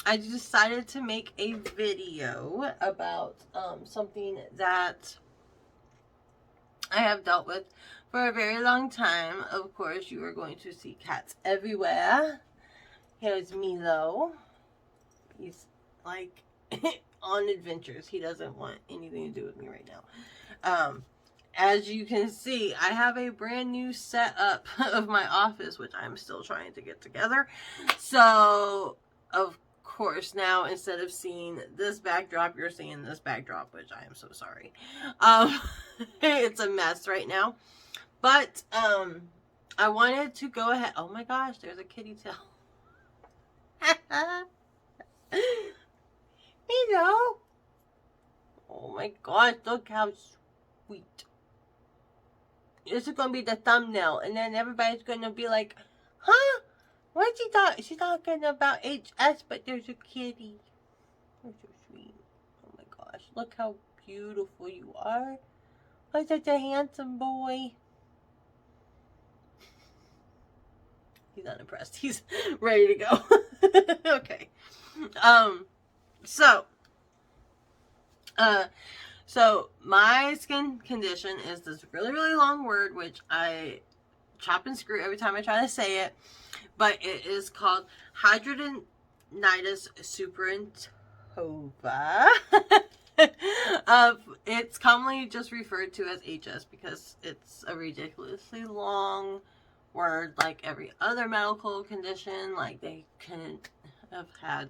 I decided to make a video about something that I have dealt with for a very long time. Of course, you are going to see cats everywhere. Here's Milo. He's like on adventures. He doesn't want anything to do with me right now. As you can see, I have a brand new setup of my office, which I'm still trying to get together. So, of course, now instead of seeing this backdrop, you're seeing this backdrop, which I am so sorry. It's a mess right now. But I wanted to go ahead. Oh my gosh, there's a kitty tail. Hello. Oh my gosh, look how sweet. This is going to be the thumbnail, and then everybody's going to be like, huh? What's she talking? She's talking about HS, but there's a kitty. You're so sweet. Oh my gosh, look how beautiful you are. Oh, such a handsome boy. He's unimpressed. He's ready to go. Okay. So my skin condition is this really, really long word, which I chop and screw every time I try to say it, but it is called Hidradenitis Suppurativa. It's commonly just referred to as HS because it's a ridiculously long word, like every other medical condition. Like they couldn't have had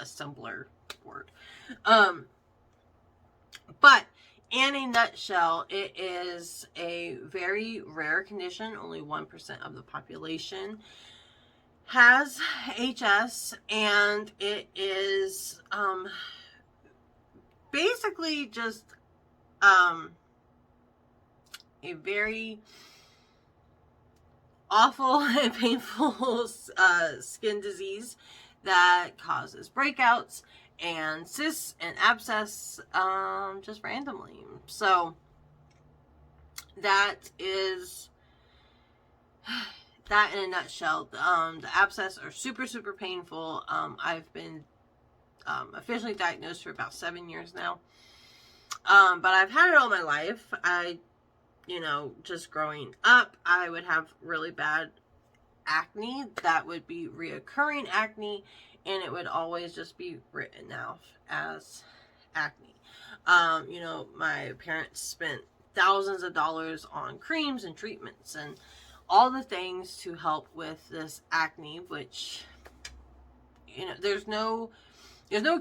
a simpler word. But in a nutshell, it is a very rare condition. Only 1% of the population has HS, and it is basically just a very awful and painful skin disease that causes breakouts and cysts and abscess just randomly. So that is that in a nutshell. The abscess are super, super painful. I've been officially diagnosed for about 7 years now. But I've had it all my life. Just growing up, I would have really bad acne that would be reoccurring acne, and it would always just be written out as acne. My parents spent thousands of dollars on creams and treatments and all the things to help with this acne, which, there's no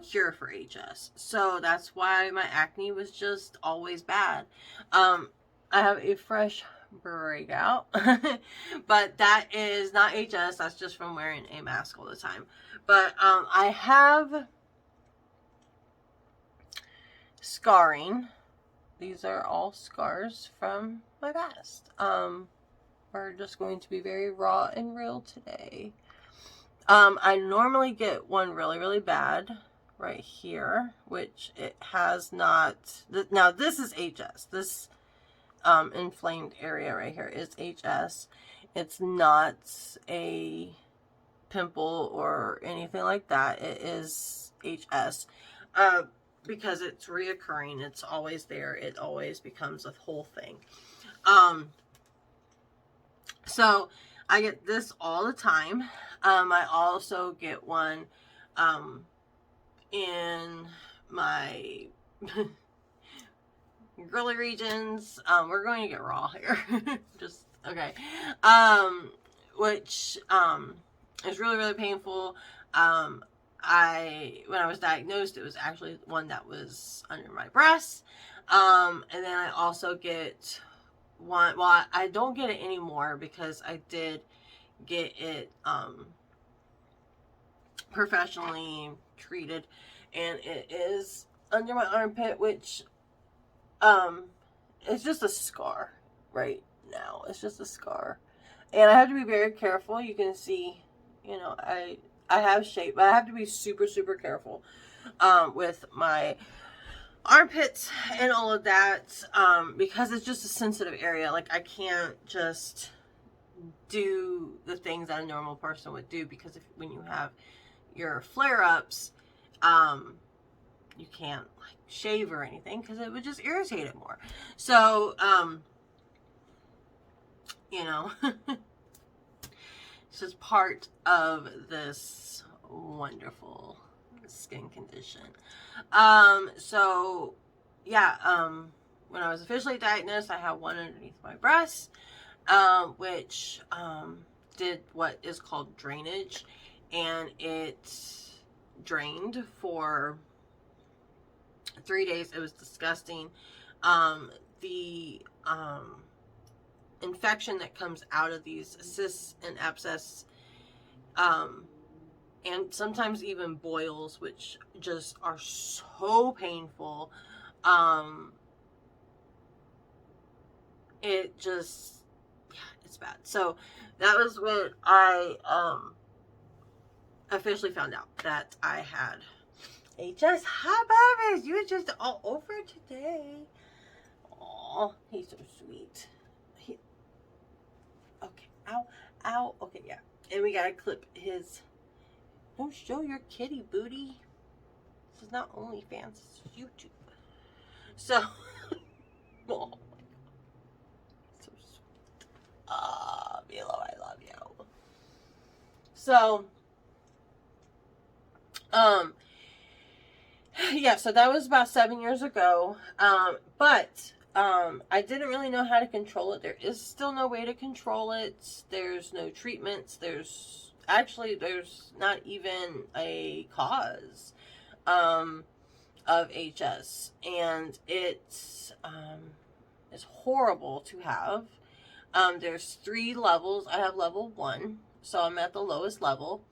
cure for HS. So that's why my acne was just always bad. I have a fresh breakout, but that is not HS. That's just from wearing a mask all the time. But I have scarring. These are all scars from my past. We're just going to be very raw and real today. I normally get one really, really bad right here, which it has not. Now this is HS. This inflamed area right here is HS. It's not a pimple or anything like that. It is HS. Because it's reoccurring. It's always there. It always becomes a whole thing. So I get this all the time. I also get one in my girly regions. We're going to get raw here. Just okay. Which is really, really painful. When I was diagnosed, it was actually one that was under my breast. And then I also get one, well, I don't get it anymore because I did get it professionally treated, and it is under my armpit, which it's just a scar right now. It's just a scar, and I have to be very careful. You can see, I have shape, but I have to be super, super careful with my armpits and all of that, because it's just a sensitive area. Like, I can't just do the things that a normal person would do, because when you have your flare-ups, you can't like shave or anything because it would just irritate it more. So, you know, it's just part of this wonderful skin condition. So yeah, when I was officially diagnosed, I had one underneath my breast, which did what is called drainage, and it drained for 3 days. It was disgusting. The infection that comes out of these cysts and abscess, and sometimes even boils, which just are so painful. It just, yeah, it's bad. So that was when I officially found out that I had HS. Hi, Bubbles. You were just all over today. Oh, he's so sweet. Okay. Ow. Ow. Okay, yeah. And we gotta clip his. Don't show your kitty booty. This is not OnlyFans. This is YouTube. So. Oh. So sweet. Milo, I love you. So. Yeah, so that was about 7 years ago. But I didn't really know how to control it. There is still no way to control it. There's no treatments. There's not even a cause of HS, and it's horrible to have. There's 3 levels. I have level 1, so I'm at the lowest level.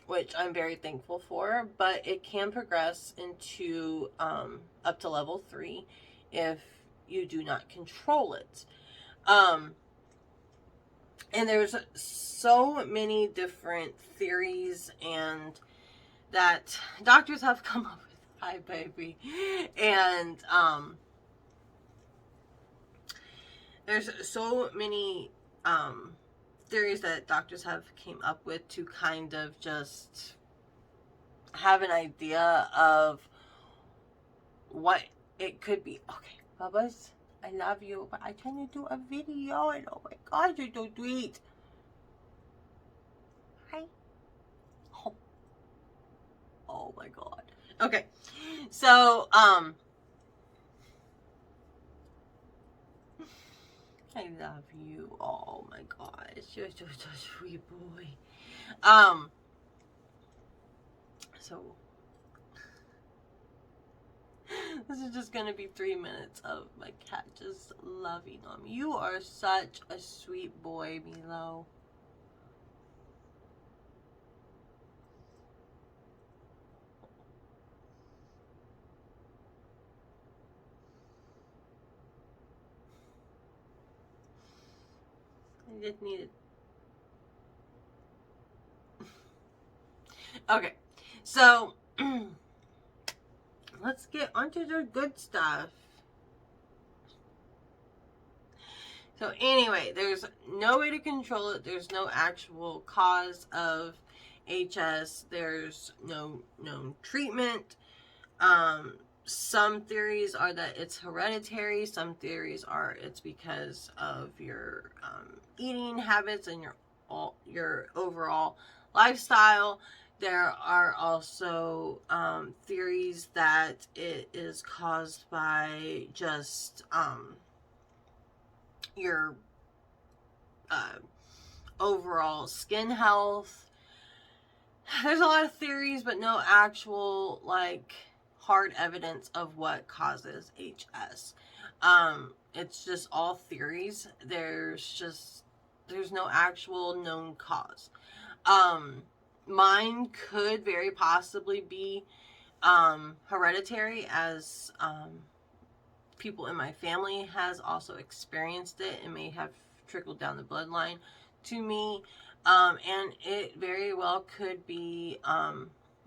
Which I'm very thankful for, but it can progress into up to level 3 if you do not control it. And there's so many different theories and that doctors have come up with. Hi, baby. And there's so many theories that doctors have came up with to kind of just have an idea of what it could be. Okay, Bubba's, I love you, but I'm trying to do a video, and oh my God, you're so sweet. Hi. Oh my God. Okay, so I love you. Oh my gosh, you're such a sweet boy. So this is just gonna be 3 minutes of my cat just loving on me. You are such a sweet boy, Milo. I just needed. Okay, so let's get onto the good stuff. So anyway, there's no way to control it. There's no actual cause of HS. There's no known treatment. Some theories are that it's hereditary. Some theories are it's because of your eating habits and your overall lifestyle. There are also theories that it is caused by just your overall skin health. There's a lot of theories, but no actual like hard evidence of what causes HS. It's just all theories. There's no actual known cause. Mine could very possibly be hereditary, as people in my family has also experienced it and may have trickled down the bloodline to me. And it very well could be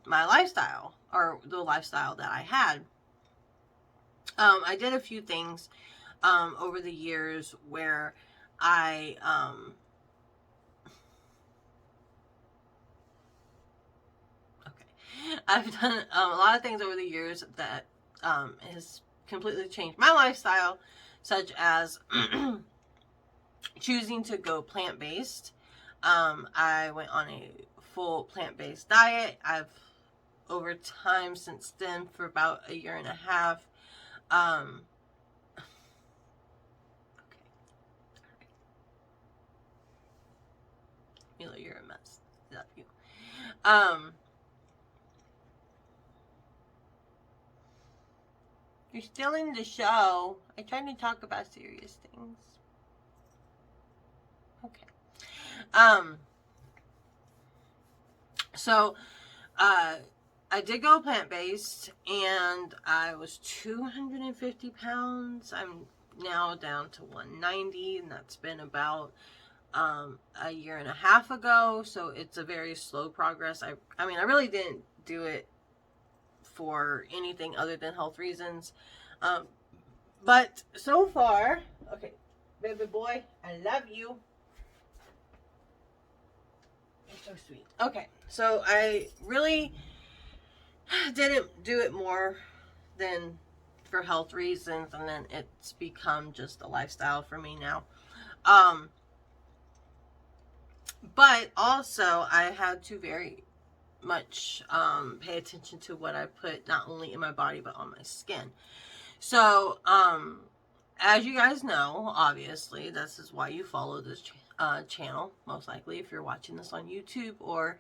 my lifestyle, or the lifestyle that I had. I did a few things over the years where I I've done a lot of things over the years that has completely changed my lifestyle, such as choosing to go plant-based. I went on a full plant-based diet. I've, over time since then, for about a year and a half, Mila, you're a mess. Love you. You're still in the show. I tried to talk about serious things. Okay. So, I did go plant-based, and I was 250 pounds. I'm now down to 190, and that's been about a year and a half ago. So it's a very slow progress. I mean, I really didn't do it for anything other than health reasons. But so far, okay, baby boy, I love you. You're so sweet. Okay, so I really didn't do it more than for health reasons, and then it's become just a lifestyle for me now. But also I had to very much pay attention to what I put not only in my body but on my skin. So as you guys know, obviously this is why you follow this channel, most likely, if you're watching this on YouTube, or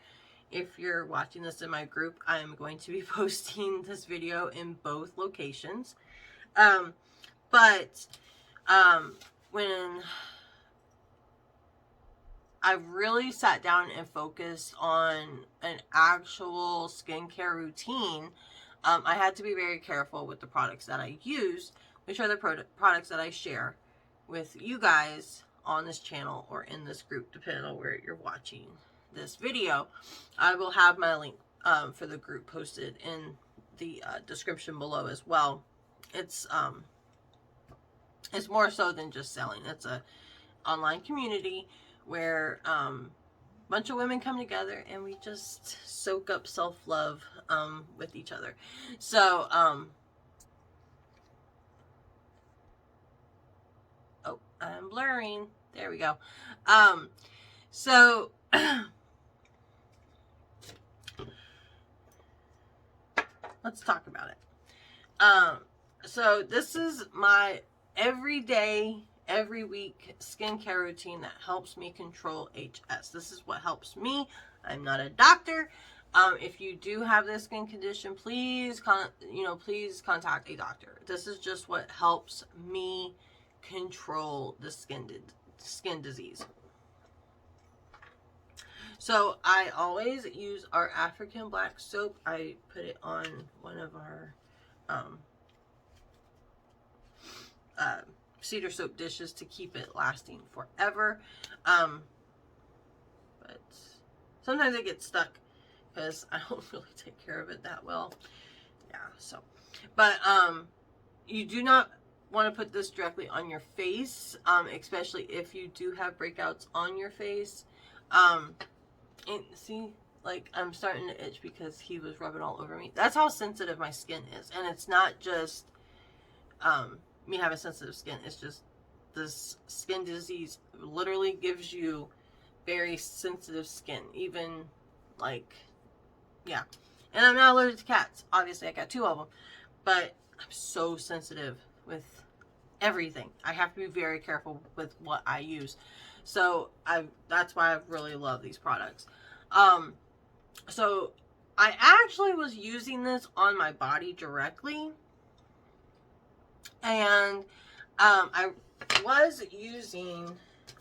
if you're watching this in my group. I am going to be posting this video in both locations. When I really sat down and focused on an actual skincare routine, I had to be very careful with the products that I use, which are the products that I share with you guys on this channel or in this group, depending on where you're watching this video. I will have my link for the group posted in the description below as well. It's more so than just selling. It's a online community where a bunch of women come together and we just soak up self-love with each other. So oh, I'm blurring. There we go. So let's talk about it. So this is my everyday, every week skincare routine that helps me control HS. This is what helps me. I'm not a doctor. If you do have this skin condition, please please contact a doctor. This is just what helps me control the skin disease. So I always use our African black soap. I put it on one of our cedar soap dishes to keep it lasting forever. But sometimes it gets stuck because I don't really take care of it that well. Yeah, so. But you do not want to put this directly on your face, especially if you do have breakouts on your face. And see, like, I'm starting to itch because he was rubbing all over me. That's how sensitive my skin is. And it's not just me having sensitive skin. It's just this skin disease literally gives you very sensitive skin. Even, like, yeah. And I'm not allergic to cats. Obviously, I got 2 of them. But I'm so sensitive with everything. I have to be very careful with what I use. So that's why I really love these products. So I actually was using this on my body directly, and I was using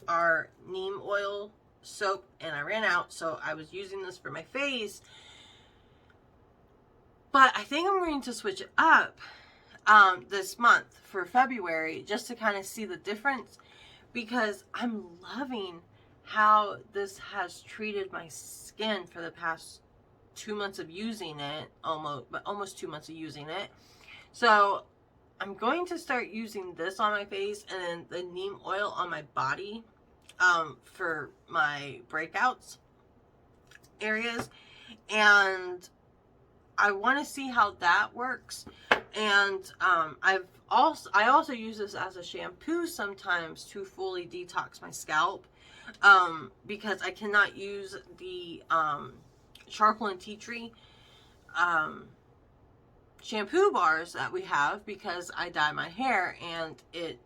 our neem oil soap, and I ran out, so I was using this for my face. But I think I'm going to switch it up this month for February, just to kind of see the difference, because I'm loving how this has treated my skin for the past 2 months of using it, almost 2 months of using it. So I'm going to start using this on my face and then the neem oil on my body for my breakouts areas. And I want to see how that works. And I also use this as a shampoo sometimes to fully detox my scalp, because I cannot use the charcoal and tea tree shampoo bars that we have, because I dye my hair and it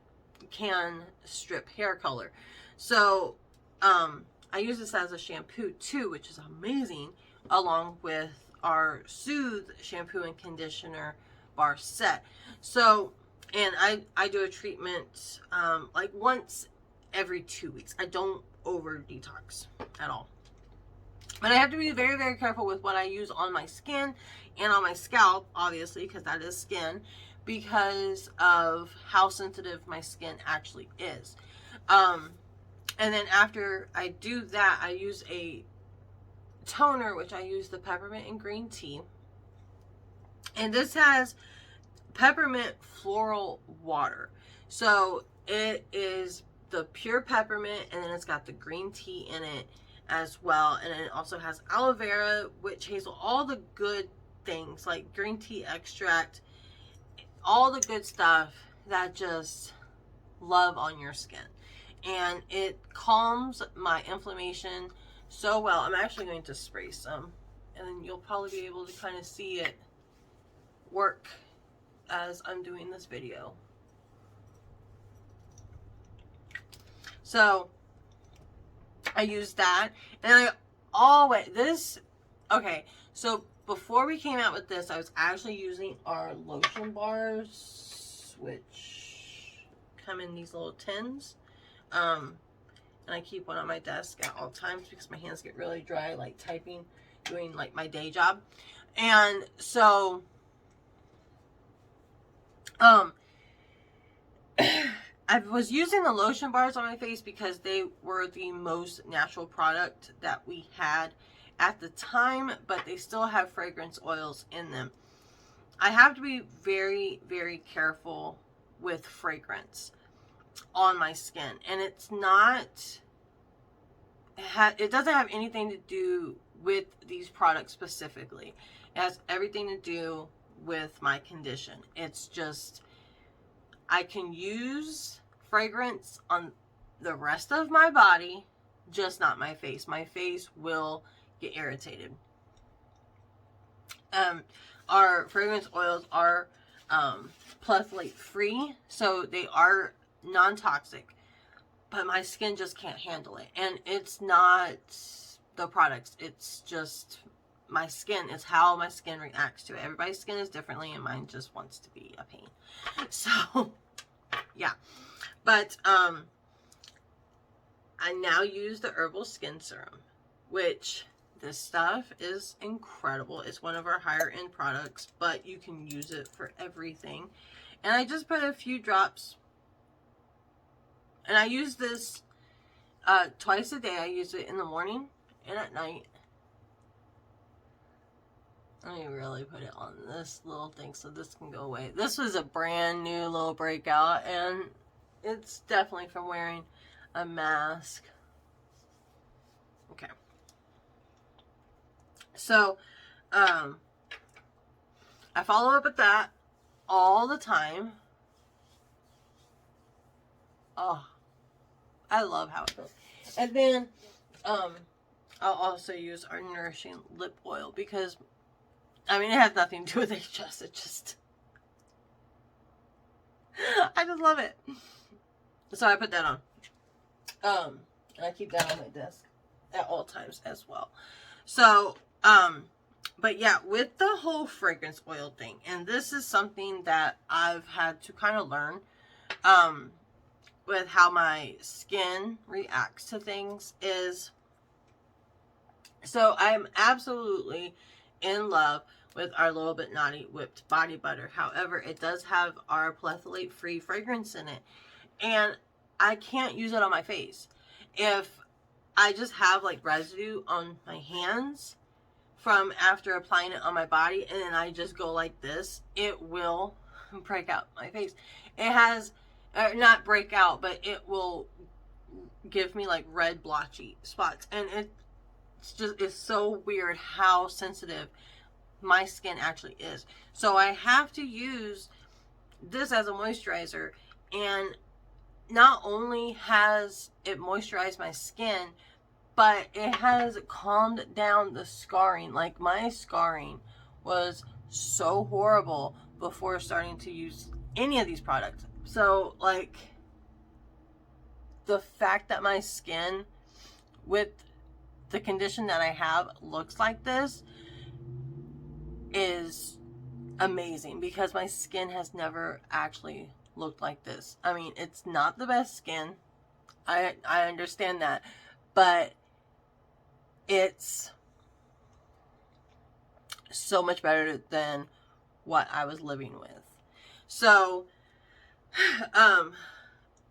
can strip hair color. So I use this as a shampoo too, which is amazing, along with our Soothe shampoo and conditioner bar set. So, and I do a treatment like once every 2 weeks. I don't over detox at all. But I have to be very, very careful with what I use on my skin and on my scalp, obviously, because that is skin, because of how sensitive my skin actually is. And then after I do that, I use a toner, which I use the peppermint and green tea. And this has peppermint floral water. So it is the pure peppermint, and then it's got the green tea in it as well. And it also has aloe vera, witch hazel, all the good things like green tea extract, all the good stuff that just love on your skin. And it calms my inflammation so well. I'm actually going to spray some, and then you'll probably be able to kind of see it work as I'm doing this video. So I use that, and I always, okay, so before we came out with this, I was actually using our lotion bars, which come in these little tins. And I keep one on my desk at all times because my hands get really dry, like typing, doing like my day job. And so, I was using the lotion bars on my face because they were the most natural product that we had at the time, but they still have fragrance oils in them. I have to be very, very careful with fragrance on my skin, and it's not, it doesn't have anything to do with these products specifically. It has everything to do with my condition. It's just, I can use fragrance on the rest of my body, just not my face. My face will get irritated. Our fragrance oils are phthalate free, so they are non-toxic, but my skin just can't handle it. And it's not the products, it's just my skin. It's how my skin reacts to it. Everybody's skin is differently, and mine just wants to be a pain. So yeah, but I now use the Herbal Skin Serum, which this stuff is incredible. It's one of our higher end products, but you can use it for everything. And I just put a few drops, and I use this twice a day. I use it in the morning and at night. Let me really put it on this little thing so this can go away. This was a brand new little breakout, and it's definitely from wearing a mask. Okay. So, I follow up with that all the time. Oh, I love how it feels. And then, I'll also use our Nourishing Lip Oil because, I mean, it has nothing to do with HS. It just, I just love it. So I put that on. And I keep that on my desk at all times as well. So, but yeah, with the whole fragrance oil thing, and this is something that I've had to kind of learn, with how my skin reacts to things is, so I'm absolutely in love with our Little Bit Naughty Whipped Body Butter. However, it does have our phthalate free fragrance in it, and I can't use it on my face. If I just have like residue on my hands from after applying it on my body, and then I just go like this, it will break out my face. It has, not break out, but it will give me like red blotchy spots, and it's just, it's so weird how sensitive my skin actually is. So I have to use this as a moisturizer, and not only has it moisturized my skin, but it has calmed down the scarring. Like, my scarring was so horrible before starting to use any of these products. So, like, the fact that my skin, with the condition that I have, looks like this is amazing, because my skin has never actually looked like this. I mean, it's not the best skin. I understand that, but it's so much better than what I was living with. So,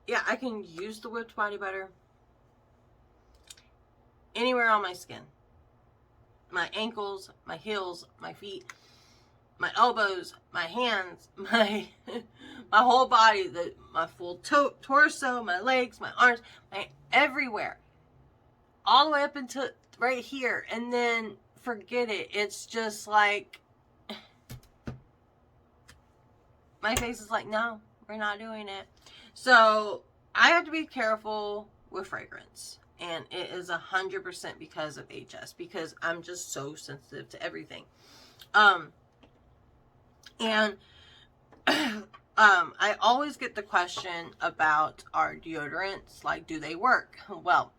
yeah, I can use the whipped body butter anywhere on my skin. My ankles, my heels, my feet, my elbows, my hands, my whole body, my full torso, my legs, my arms, everywhere. All the way up into right here. And then forget it. It's just like, my face is like, no, we're not doing it. So I have to be careful with fragrance. And it is 100% because of HS, because I'm just so sensitive to everything. And I always get the question about our deodorants, like, do they work? Well,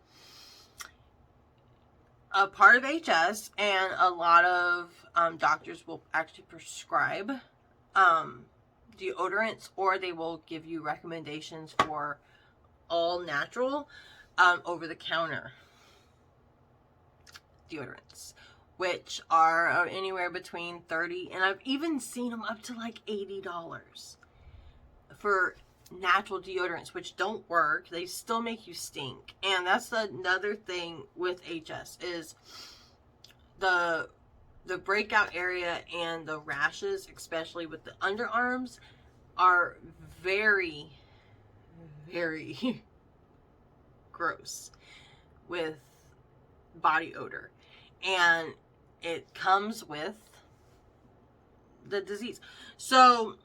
a part of HS, and a lot of doctors will actually prescribe deodorants, or they will give you recommendations for all natural over-the-counter deodorants, which are anywhere between $30, and I've even seen them up to like $80 for natural deodorants, which don't work. They still make you stink. And that's another thing with HS, is the breakout area and the rashes, especially with the underarms, are very, very gross with body odor, and it comes with the disease. So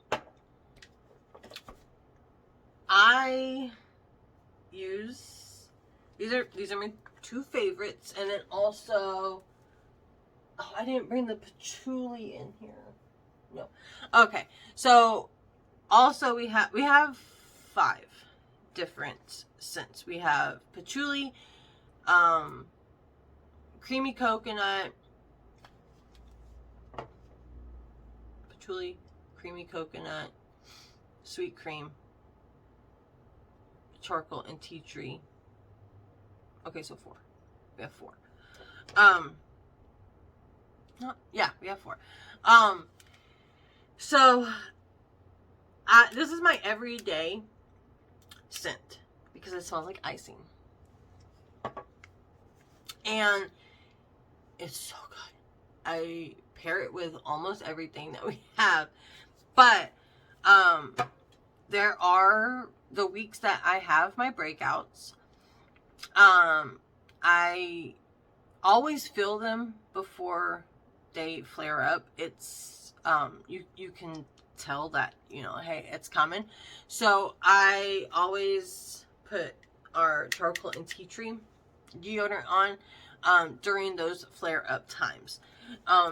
I use, these are my two favorites, and then also, oh, I didn't bring the patchouli in here. No. Okay. So also we have 5 different scents. We have patchouli, creamy coconut, sweet cream, charcoal, and tea tree. Okay, so 4. We have 4. We have 4. So this is my everyday scent, because it smells like icing. And it's so good. I pair it with almost everything that we have. But there are the weeks that I have my breakouts. I always feel them before they flare up. It's you can tell that, you know, hey, it's coming. So I always put our charcoal and tea tree deodorant on during those flare up times,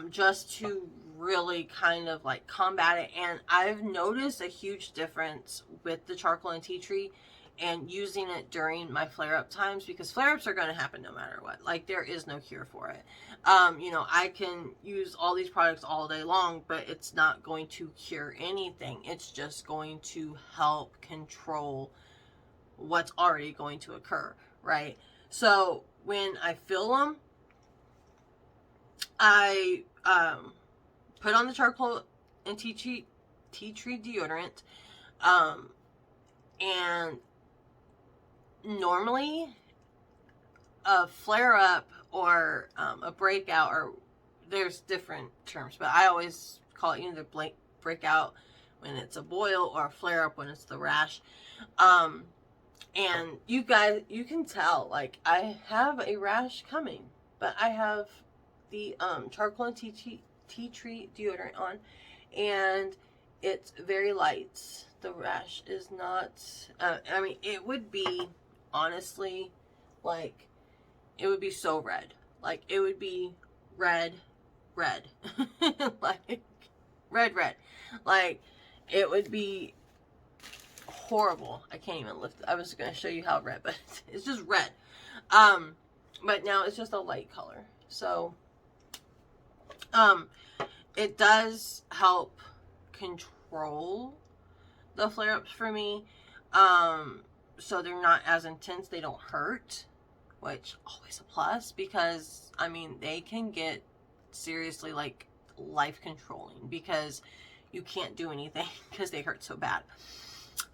just to really kind of like combat it. And I've noticed a huge difference with the charcoal and tea tree and using it during my flare-up times, because flare-ups are going to happen no matter what. Like, there is no cure for it. You know, I can use all these products all day long, but it's not going to cure anything. It's just going to help control what's already going to occur, right? So when I fill them, I put on the charcoal and tea tree deodorant, and normally a flare-up or a breakout, or there's different terms, but I always call it either breakout when it's a boil, or a flare-up when it's the rash. And you guys, you can tell, like, I have a rash coming, but I have the charcoal and tea tea tree deodorant on, and it's very light. The rash is not, I mean, it would be, honestly, like, it would be so red. Like, it would be red. Like, red. Like, it would be horrible. I can't even lift it. I was going to show you how red, but it's just red. But now it's just a light color. So, it does help control the flare-ups for me. So they're not as intense. They don't hurt, which always a plus, because, I mean, they can get seriously, like, life-controlling, because you can't do anything because they hurt so bad.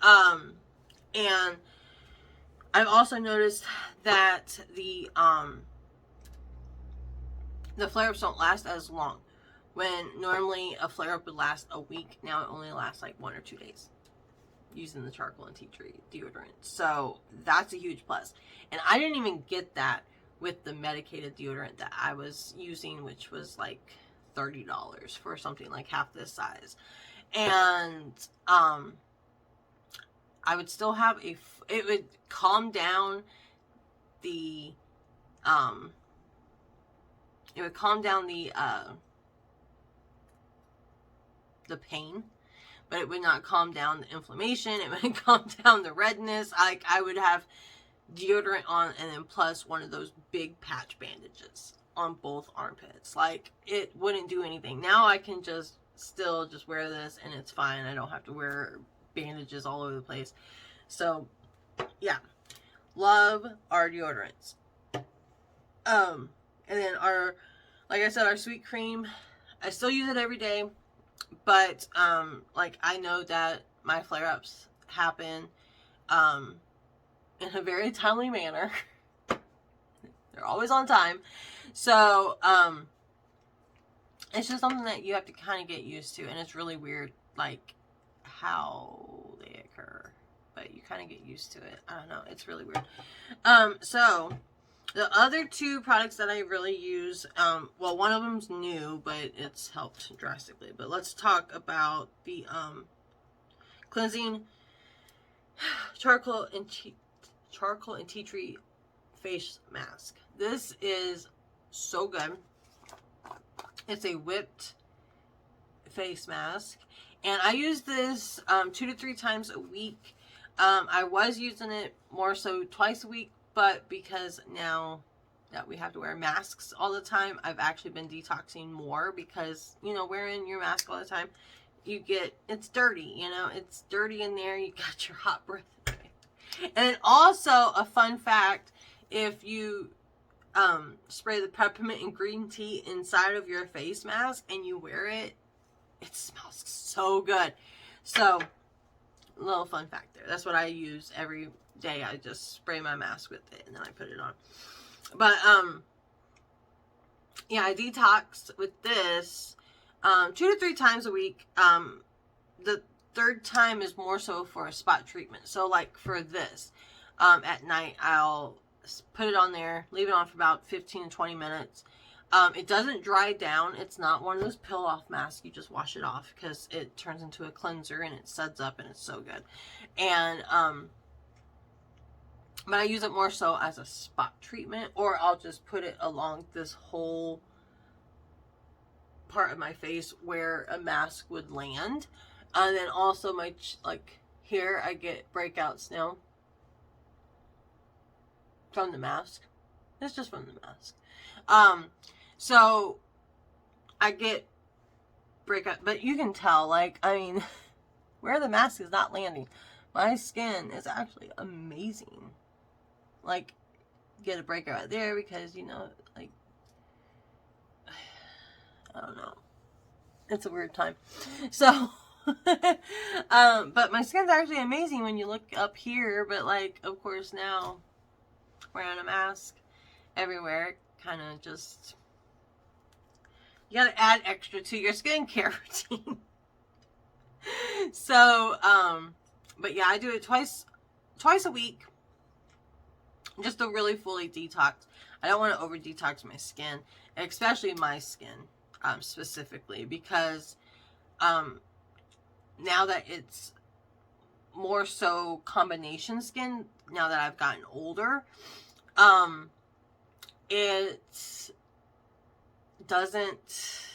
And I've also noticed that the flare-ups don't last as long. When normally a flare-up would last a week, now it only lasts like 1 or 2 days using the charcoal and tea tree deodorant. So that's a huge plus. And I didn't even get that with the medicated deodorant that I was using, which was like $30 for something like half this size. And I would still have it would calm down the the pain, but it would not calm down the inflammation. It wouldn't calm down the redness. Like, I would have deodorant on, and then plus one of those big patch bandages on both armpits. Like, it wouldn't do anything. Now I can still just wear this and it's fine. I don't have to wear bandages all over the place. So yeah, love our deodorants. And then like I said, our sweet cream, I still use it every day, but like, I know that my flare-ups happen in a very timely manner. They're always on time. So it's just something that you have to kind of get used to, and it's really weird, like, how they occur, but you kind of get used to it. I don't know, it's really weird. So the other two products that I really use, well, one of them's new, but it's helped drastically. But let's talk about the cleansing charcoal and tea tree face mask. This is so good. It's a whipped face mask, and I use this 2 to 3 times a week. I was using it more so twice a week, but because now that we have to wear masks all the time, I've actually been detoxing more, because, you know, wearing your mask all the time, it's dirty, you know, it's dirty in there. You got your hot breath. And then also, a fun fact, if you spray the peppermint and green tea inside of your face mask and you wear it, it smells so good. So, a little fun fact there. That's what I use every day. I just spray my mask with it and then I put it on. But yeah, I detox with this 2 to 3 times a week. The third time is more so for a spot treatment. So, like, for this, at night, I'll put it on there, leave it on for about 15 to 20 minutes. It doesn't dry down. It's not one of those peel off masks. You just wash it off, because it turns into a cleanser and it suds up and it's so good. And but I use it more so as a spot treatment, or I'll just put it along this whole part of my face where a mask would land. And then also like here, I get breakouts now from the mask. It's just from the mask. So I get breakout, but you can tell, like, I mean, where the mask is not landing, my skin is actually amazing. Like, get a breakout right there because, you know, like, I don't know. It's a weird time. So, but my skin's actually amazing when you look up here, but, like, of course now, wearing a mask everywhere, kind of just, you gotta add extra to your skincare routine. So, but yeah, I do it twice a week, just to really fully detox. I don't want to over detox my skin, especially my skin. specifically, because now that it's more so combination skin, now that I've gotten older, it doesn't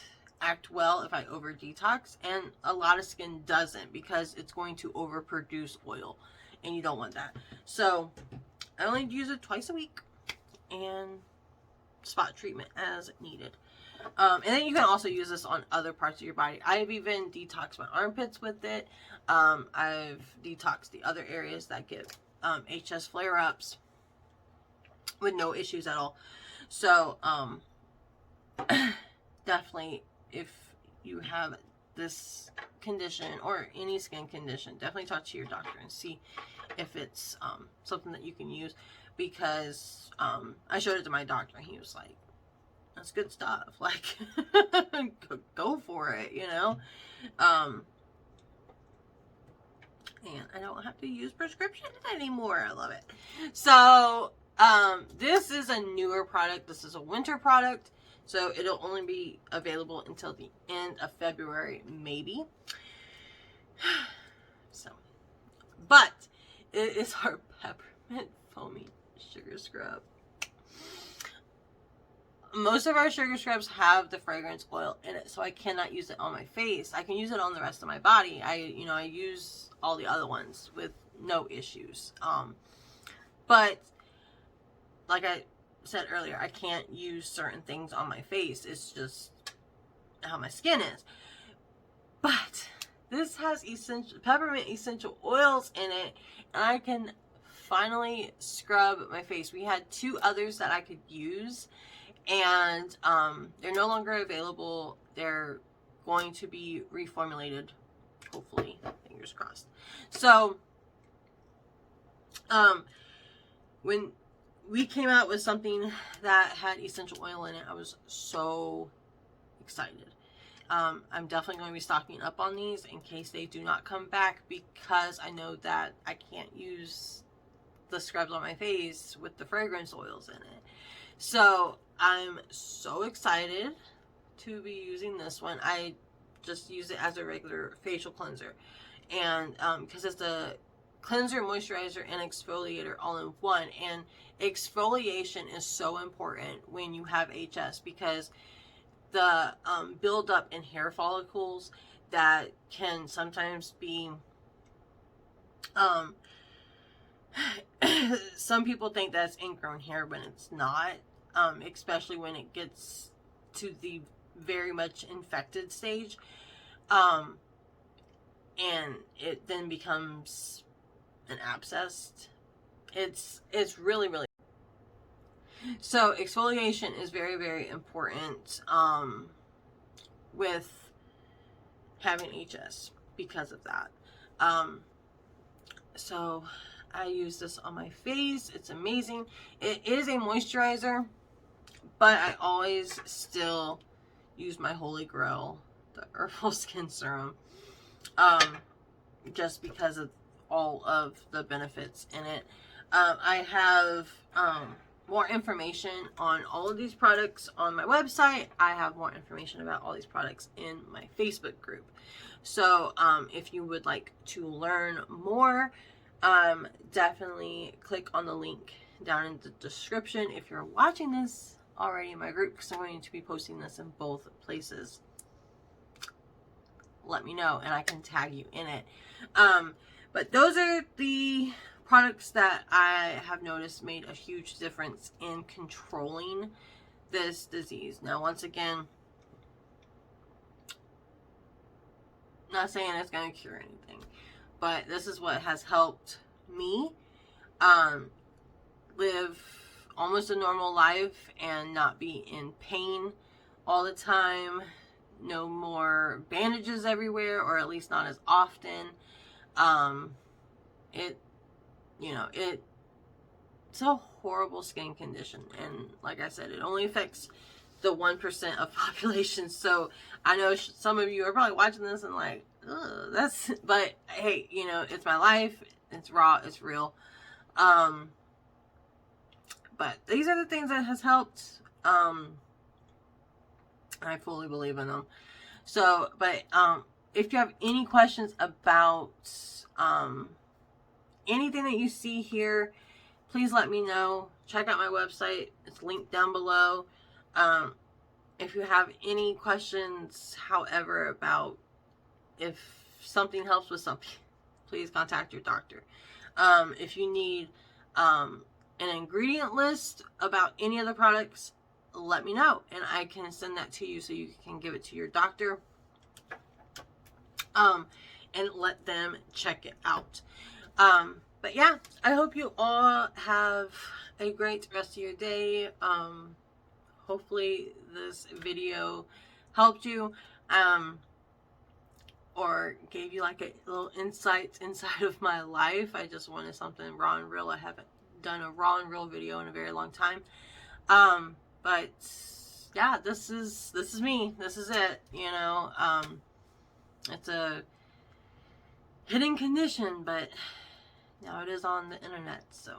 act well if I over detox, and a lot of skin doesn't, because it's going to overproduce oil, and you don't want that. So I only use it twice a week, and spot treatment as needed. And then you can also use this on other parts of your body. I've even detoxed my armpits with it. I've detoxed the other areas that get HS flare-ups with no issues at all. So definitely, if you have this condition or any skin condition, definitely talk to your doctor and see if it's something that you can use, because I showed it to my doctor and he was like, that's good stuff, like go for it, you know. And I don't have to use prescription anymore. I love it. So this is a newer product. This is a winter product, so it'll only be available until the end of February, maybe. So, but it is our Peppermint Foamy Sugar Scrub. Most of our sugar scrubs have the fragrance oil in it, so I cannot use it on my face. I can use it on the rest of my body. I use all the other ones with no issues. But like I said earlier, I can't use certain things on my face. It's just how my skin is. But this has peppermint essential oils in it, and I can finally scrub my face. We had 2 others that I could use, and they're no longer available. They're going to be reformulated, hopefully, fingers crossed. So when we came out with something that had essential oil in it, I was so excited. I'm definitely going to be stocking up on these in case they do not come back, because I know that I can't use the scrubs on my face with the fragrance oils in it. So I'm so excited to be using this one. I just use it as a regular facial cleanser, and because it's a cleanser, moisturizer, and exfoliator all in one. And exfoliation is so important when you have HS, because the buildup in hair follicles that can sometimes be some people think that's ingrown hair, but it's not, especially when it gets to the very much infected stage, and it then becomes an abscess. It's really, really, so exfoliation is very, very important with having HS because of that. So I use this on my face. It's amazing. It is a moisturizer, but I always still use my holy grail, the Herbal Skin Serum, just because of all of the benefits in it. I have more information on all of these products on my website. I have more information about all these products in my Facebook group. So if you would like to learn more, definitely click on the link down in the description if you're watching this already in my group, because I'm going to be posting this in both places. Let me know and I can tag you in it. But those are the products that I have noticed made a huge difference in controlling this disease. Now, once again, not saying it's going to cure anything, but this is what has helped me live almost a normal life and not be in pain all the time. No more bandages everywhere, or at least not as often. It's a horrible skin condition, and like I said, it only affects the 1% of population. So I know some of you are probably watching this and like, ugh, but hey, it's my life. It's raw. It's real. But these are the things that has helped. I fully believe in them. So, but if you have any questions about anything that you see here, please let me know. Check out my website. It's linked down below. If you have any questions, however, about if something helps with something, please contact your doctor. If you need an ingredient list about any of the products, let me know, and I can send that to you so you can give it to your doctor and let them check it out. But yeah, I hope you all have a great rest of your day. Hopefully this video helped you, or gave you like a little insight inside of my life. I just wanted something raw and real. I haven't done a raw and real video in a very long time. But yeah, this is me. This is it, you know. It's a hidden condition, but now it is on the internet, so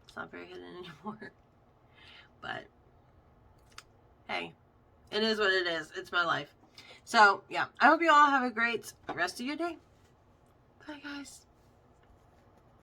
it's not very hidden anymore. But hey, it is what it is. It's my life. So yeah, I hope you all have a great rest of your day. Bye, guys.